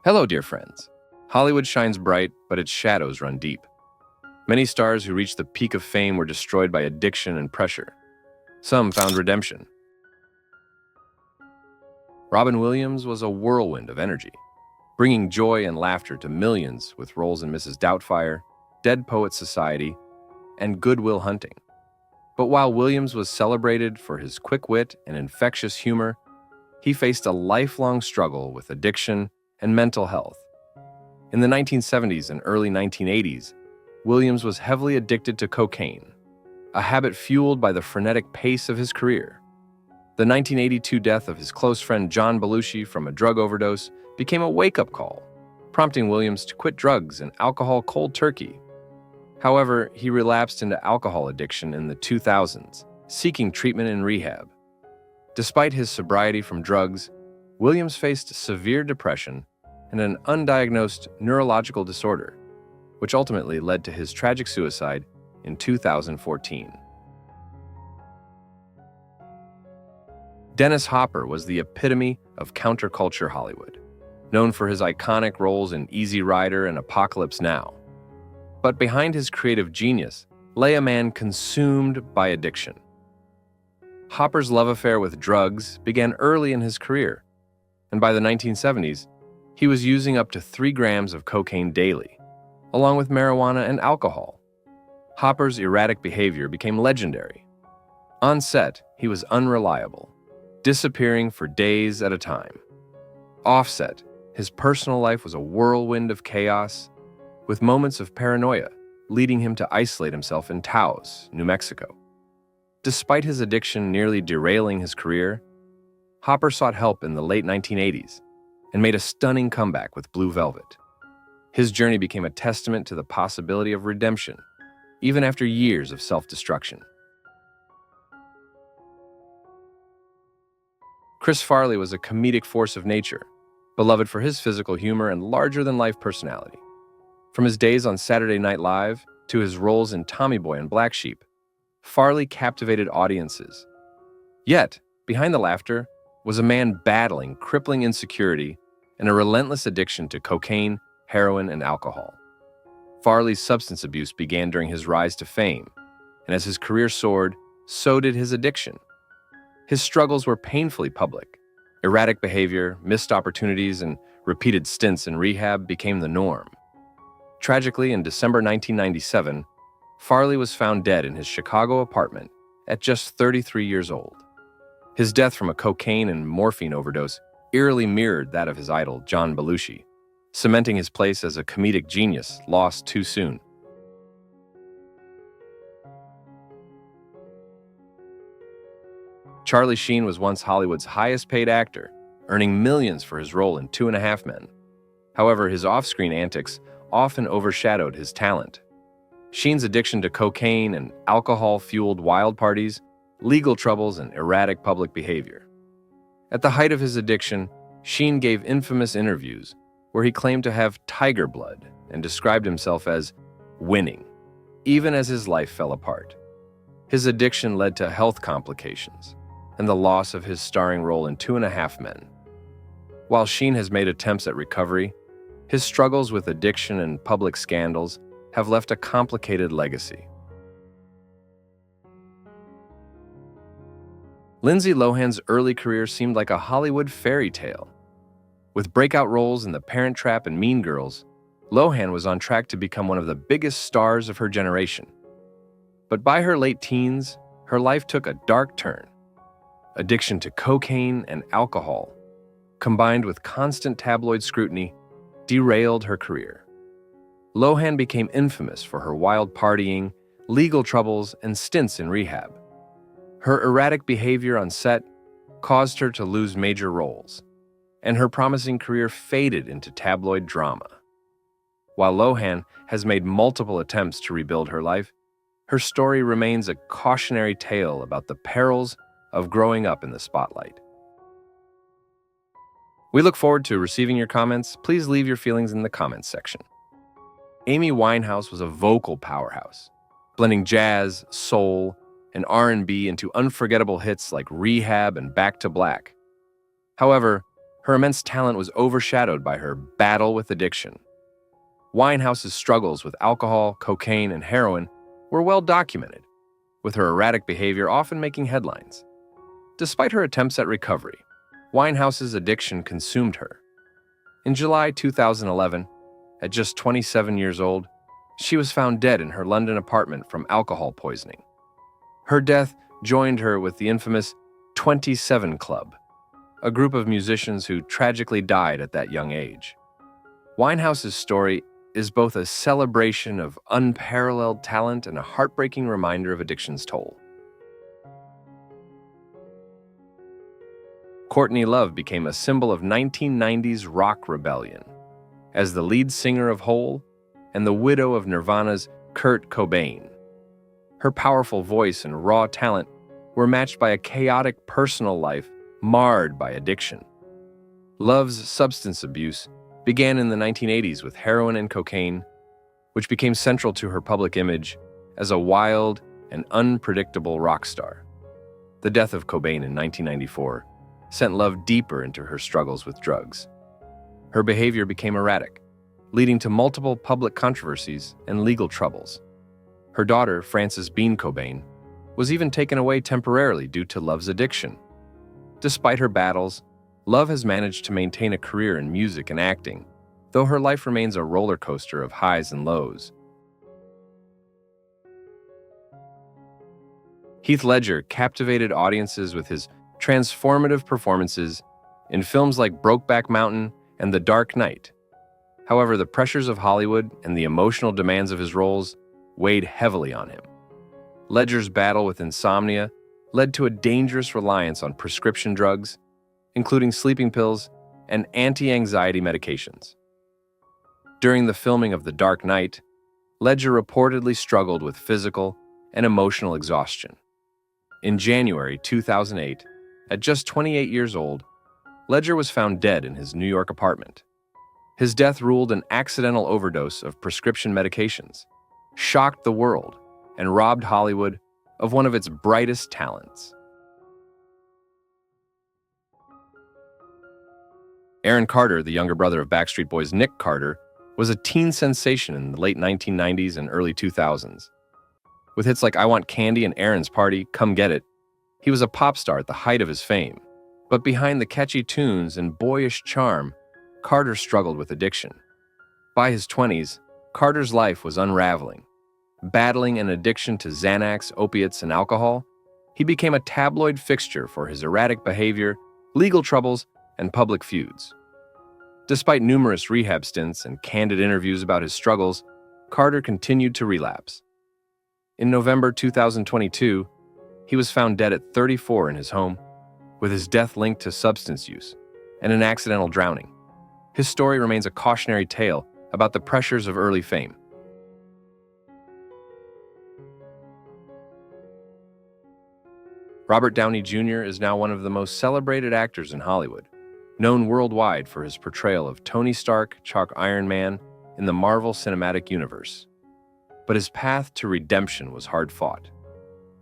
Hello, dear friends. Hollywood shines bright, but its shadows run deep. Many stars who reached the peak of fame were destroyed by addiction and pressure. Some found redemption. Robin Williams was a whirlwind of energy, bringing joy and laughter to millions with roles in Mrs. Doubtfire, Dead Poets Society, and Good Will Hunting. But while Williams was celebrated for his quick wit and infectious humor, he faced a lifelong struggle with addiction and mental health. In the 1970s and early 1980s, Williams was heavily addicted to cocaine, a habit fueled by the frenetic pace of his career. The 1982 death of his close friend John Belushi from a drug overdose became a wake-up call, prompting Williams to quit drugs and alcohol cold turkey. However, he relapsed into alcohol addiction in the 2000s, seeking treatment and rehab. Despite his sobriety from drugs, Williams faced severe depression and an undiagnosed neurological disorder, which ultimately led to his tragic suicide in 2014. Dennis Hopper was the epitome of counterculture Hollywood, known for his iconic roles in Easy Rider and Apocalypse Now. But behind his creative genius lay a man consumed by addiction. Hopper's love affair with drugs began early in his career, and by the 1970s, he was using up to 3 grams of cocaine daily, along with marijuana and alcohol. Hopper's erratic behavior became legendary. On set, he was unreliable, disappearing for days at a time. Off-set, his personal life was a whirlwind of chaos, with moments of paranoia leading him to isolate himself in Taos, New Mexico. Despite his addiction nearly derailing his career, Hopper sought help in the late 1980s and made a stunning comeback with Blue Velvet. His journey became a testament to the possibility of redemption, even after years of self-destruction. Chris Farley was a comedic force of nature, beloved for his physical humor and larger-than-life personality. From his days on Saturday Night Live to his roles in Tommy Boy and Black Sheep, Farley captivated audiences. Yet, behind the laughter was a man battling crippling insecurity and a relentless addiction to cocaine, heroin, and alcohol. Farley's substance abuse began during his rise to fame, and as his career soared, so did his addiction. His struggles were painfully public. Erratic behavior, missed opportunities, and repeated stints in rehab became the norm. Tragically, in December 1997, Farley was found dead in his Chicago apartment at just 33 years old. His death from a cocaine and morphine overdose eerily mirrored that of his idol, John Belushi, cementing his place as a comedic genius lost too soon. Charlie Sheen was once Hollywood's highest-paid actor, earning millions for his role in 2.5 Men. However, his off-screen antics often overshadowed his talent. Sheen's addiction to cocaine and alcohol-fueled wild parties, legal troubles, and erratic public behavior. At the height of his addiction, Sheen gave infamous interviews where he claimed to have tiger blood and described himself as winning, even as his life fell apart. His addiction led to health complications and the loss of his starring role in 2.5 Men. While Sheen has made attempts at recovery, his struggles with addiction and public scandals have left a complicated legacy. Lindsay Lohan's early career seemed like a Hollywood fairy tale. With breakout roles in The Parent Trap and Mean Girls, Lohan was on track to become one of the biggest stars of her generation. But by her late teens, her life took a dark turn. Addiction to cocaine and alcohol, combined with constant tabloid scrutiny, derailed her career. Lohan became infamous for her wild partying, legal troubles, and stints in rehab. Her erratic behavior on set caused her to lose major roles, and her promising career faded into tabloid drama. While Lohan has made multiple attempts to rebuild her life, her story remains a cautionary tale about the perils of growing up in the spotlight. We look forward to receiving your comments. Please leave your feelings in the comments section. Amy Winehouse was a vocal powerhouse, blending jazz, soul, and R&B into unforgettable hits like Rehab and Back to Black. However, Her immense talent was overshadowed by her battle with addiction. Winehouse's struggles with alcohol, cocaine, and heroin were well documented, with her erratic behavior often making headlines. Despite her attempts at recovery, Winehouse's addiction consumed her. In July 2011, at just 27 years old, she was found dead in her London apartment from alcohol poisoning. Her death joined her with the infamous 27 Club, a group of musicians who tragically died at that young age. Winehouse's story is both a celebration of unparalleled talent and a heartbreaking reminder of addiction's toll. Courtney Love became a symbol of 1990s rock rebellion. As the lead singer of Hole and the widow of Nirvana's Kurt Cobain, her powerful voice and raw talent were matched by a chaotic personal life marred by addiction. Love's substance abuse began in the 1980s with heroin and cocaine, which became central to her public image as a wild and unpredictable rock star. The death of Cobain in 1994 sent Love deeper into her struggles with drugs. Her behavior became erratic, leading to multiple public controversies and legal troubles. Her daughter, Frances Bean Cobain, was even taken away temporarily due to Love's addiction. Despite her battles, Love has managed to maintain a career in music and acting, though her life remains a roller coaster of highs and lows. Heath Ledger captivated audiences with his transformative performances in films like Brokeback Mountain and The Dark Knight. However, the pressures of Hollywood and the emotional demands of his roles weighed heavily on him. Ledger's battle with insomnia led to a dangerous reliance on prescription drugs, including sleeping pills and anti-anxiety medications. During the filming of The Dark Knight, Ledger reportedly struggled with physical and emotional exhaustion. In January 2008, at just 28 years old, Ledger was found dead in his New York apartment. His death, ruled an accidental overdose of prescription medications, shocked the world and robbed Hollywood of one of its brightest talents. Aaron Carter, the younger brother of Backstreet Boys' Nick Carter, was a teen sensation in the late 1990s and early 2000s. With hits like I Want Candy and Aaron's Party, Come Get It, he was a pop star at the height of his fame. But behind the catchy tunes and boyish charm, Carter struggled with addiction. By his 20s, Carter's life was unraveling. Battling an addiction to Xanax, opiates, and alcohol, he became a tabloid fixture for his erratic behavior, legal troubles, and public feuds. Despite numerous rehab stints and candid interviews about his struggles, Carter continued to relapse. In November 2022, he was found dead at 34 in his home, with his death linked to substance use and an accidental drowning. His story remains a cautionary tale about the pressures of early fame. Robert Downey Jr. is now one of the most celebrated actors in Hollywood, known worldwide for his portrayal of Tony Stark, Chalk Iron Man, in the Marvel Cinematic Universe. But his path to redemption was hard-fought.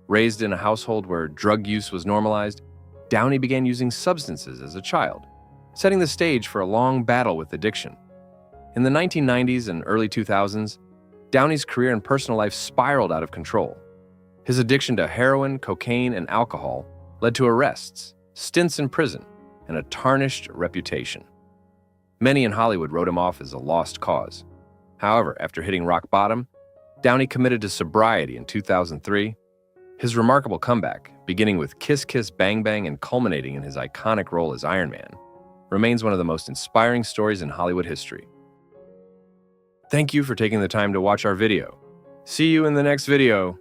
Raised in a household where drug use was normalized, Downey began using substances as a child, setting the stage for a long battle with addiction. In the 1990s and early 2000s, Downey's career and personal life spiraled out of control. His addiction to heroin, cocaine, and alcohol led to arrests, stints in prison, and a tarnished reputation. Many in Hollywood wrote him off as a lost cause. However, after hitting rock bottom, Downey committed to sobriety in 2003. His remarkable comeback, beginning with Kiss Kiss Bang Bang and culminating in his iconic role as Iron Man, remains one of the most inspiring stories in Hollywood history. Thank you for taking the time to watch our video. See you in the next video.